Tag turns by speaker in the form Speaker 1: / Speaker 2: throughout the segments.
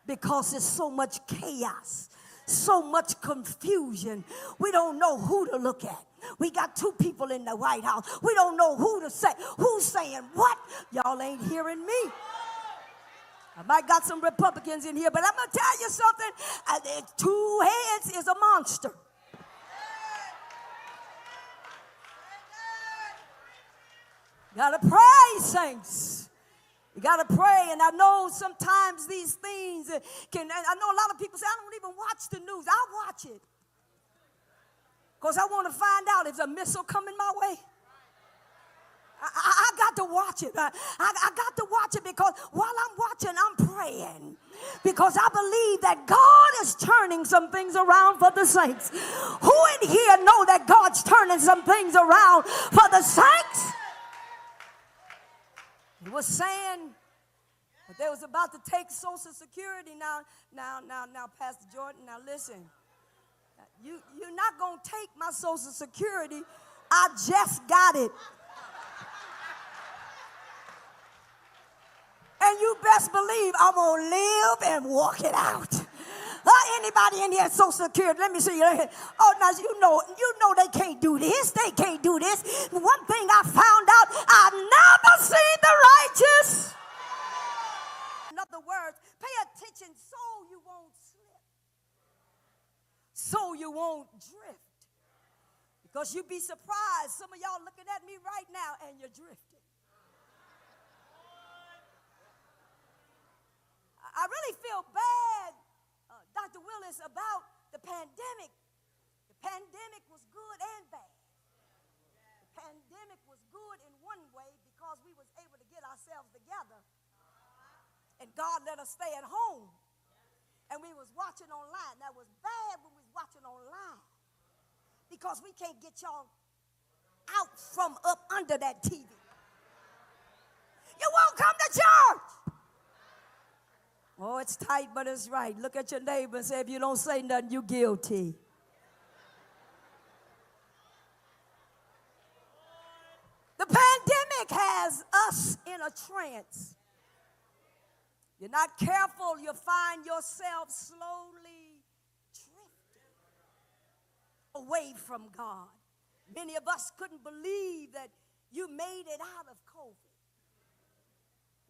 Speaker 1: because there's so much chaos, so much confusion. We don't know who to look at. We got two people in the White House. We don't know who to say. Who's saying what? Y'all ain't hearing me. I might got some Republicans in here, but I'm going to tell you something. Two heads is a monster. You got to pray, saints. You got to pray. And I know sometimes these things can, I know a lot of people say, I don't even watch the news. I watch it because I want to find out if a missile coming my way. I got to watch it. I got to watch it because while I'm watching, I'm praying. Because I believe that God is turning some things around for the saints. Who in here know that God's turning some things around for the saints? He was saying that they was about to take Social Security. Now, Pastor Jordan, now listen. You're not going to take my Social Security. I just got it. And you best believe I'm going to live and walk it out. Anybody in here Social Security? Let me see you. Oh, now you know they can't do this. They can't do this. One thing I found out, I've never seen the righteous. In other words, pay attention so you won't slip. So you won't drift. Because you'd be surprised. Some of y'all looking at me right now and you're drifting. I really feel bad, Dr. Willis, about the pandemic. The pandemic was good and bad. The pandemic was good in one way because we was able to get ourselves together. And God let us stay at home. And we was watching online. That was bad when we was watching online. Because we can't get y'all out from up under that TV. You won't come to church. Oh, it's tight, but it's right. Look at your neighbor and say, if you don't say nothing, you're guilty. The pandemic has us in a trance. You're not careful, you'll find yourself slowly drifting away from God. Many of us couldn't believe that you made it out of COVID.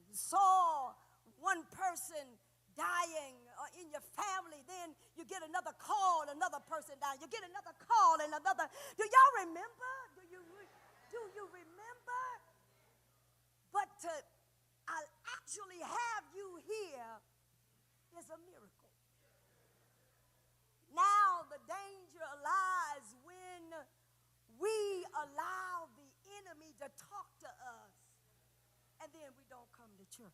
Speaker 1: You saw one person dying in your family, then you get another call, another person dying. You get another call and another. Do y'all remember? Do you remember? But to actually have you here is a miracle. Now the danger lies when we allow the enemy to talk to us and then we don't come to church.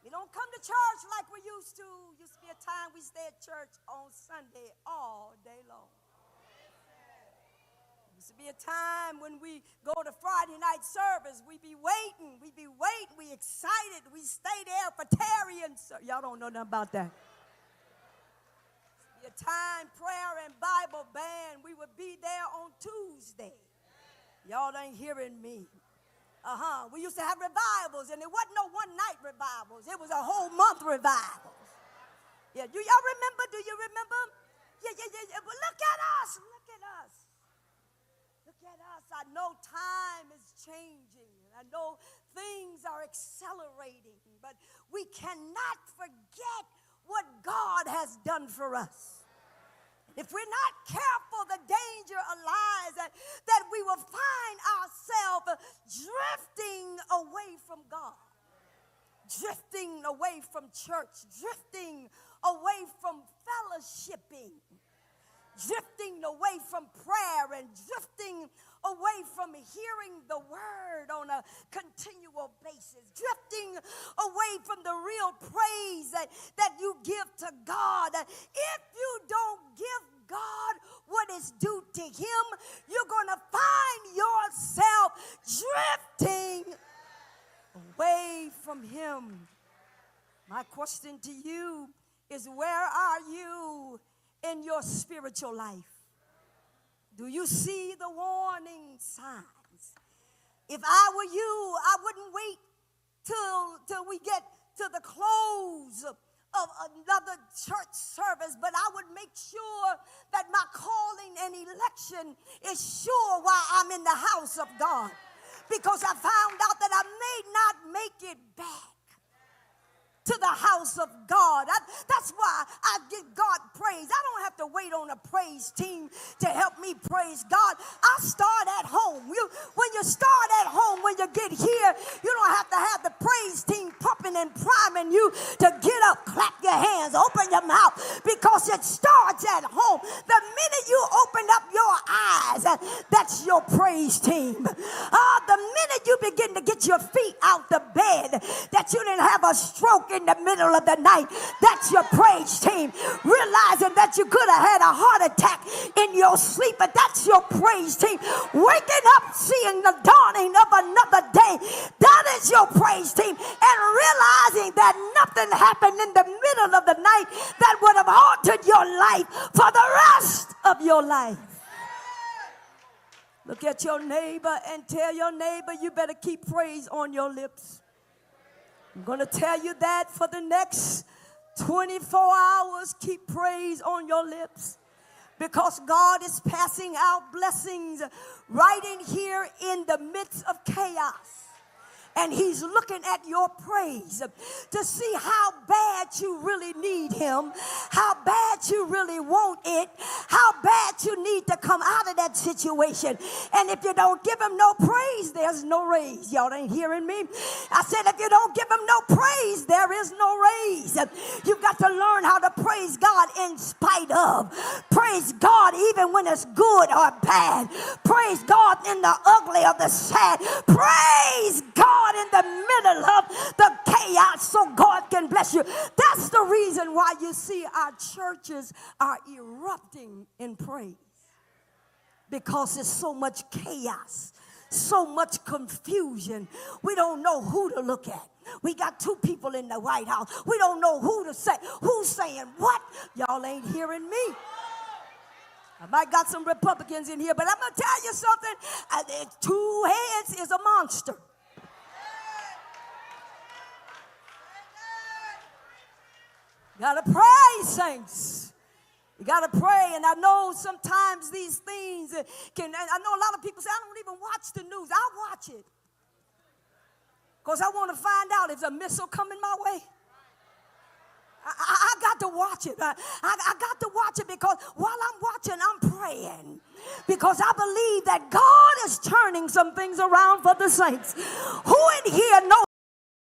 Speaker 1: We don't come to church like we used to. Used to be a time we stay at church on Sunday all day long. Used to be a time when we go to Friday night service. We be waiting. We excited. We stay there for tarrying. Y'all don't know nothing about that. Used to be a time prayer and Bible band. We would be there on Tuesday. Y'all ain't hearing me. We used to have revivals, and it wasn't no one-night revivals. It was a whole month revivals. Yeah, do y'all remember? Do you remember? Yeah. But look at us. Look at us. Look at us. I know time is changing. I know things are accelerating, but we cannot forget what God has done for us. If we're not careful, the danger lies that we will find ourselves drifting away from God, drifting away from church, drifting away from fellowshipping, drifting away from prayer, and drifting away from hearing the word on a continual basis, drifting away from the real praise that you give to God. If you don't give God what is due to him, you're going to find yourself drifting away from him. My question to you is, where are you in your spiritual life? Do you see the warning signs? If I were you, I wouldn't wait till we get to the close of another church service, but I would make sure that my calling and election is sure while I'm in the house of God, because I found out that I may not make it back to the house of God. That's why I give God praise. I don't have to wait on a praise team to help me praise God. I start at home. When you start at home, when you get here, you don't have to have the praise team pumping and priming you to get up, clap your hands, open your mouth, because it starts at home. The minute you open up your eyes, that's your praise team. The minute you begin to get your feet out the bed, that you didn't have a stroke in the middle of the night, that's your praise team. Realizing that you could have had a heart attack in your sleep, but that's your praise team. Waking up, seeing the dawning of another day, that is your praise team. And realizing that nothing happened in the middle of the night that would have altered your life for the rest of your life. Look at your neighbor and tell your neighbor, you better keep praise on your lips. I'm going to tell you that for the next 24 hours, keep praise on your lips, because God is passing out blessings right in here in the midst of chaos. And he's looking at your praise to see how bad you really need him, how bad you really want it, how bad you need to come out of that situation. And if you don't give him no praise, there's no raise. Y'all ain't hearing me? I said, if you don't give him no praise, there is no raise. You've got to learn how to praise God in spite of. Praise God even when it's good or bad. Praise God in the ugly or the sad. Praise God in the middle of the chaos so God can bless you. That's the reason why you see our churches are erupting in praise, because there's so much chaos, so much confusion. We don't know who to look at. We got two people in the White House. We don't know who to say. Who's saying what? Y'all ain't hearing me. I might got some Republicans in here, but I'm going to tell you something. Two heads is a monster. You got to pray, saints. You got to pray. And I know sometimes these things can, I know a lot of people say, I don't even watch the news. I watch it, because I want to find out if a missile coming my way. I got to watch it. I got to watch it, because while I'm watching, I'm praying. Because I believe that God is turning some things around for the saints. Who in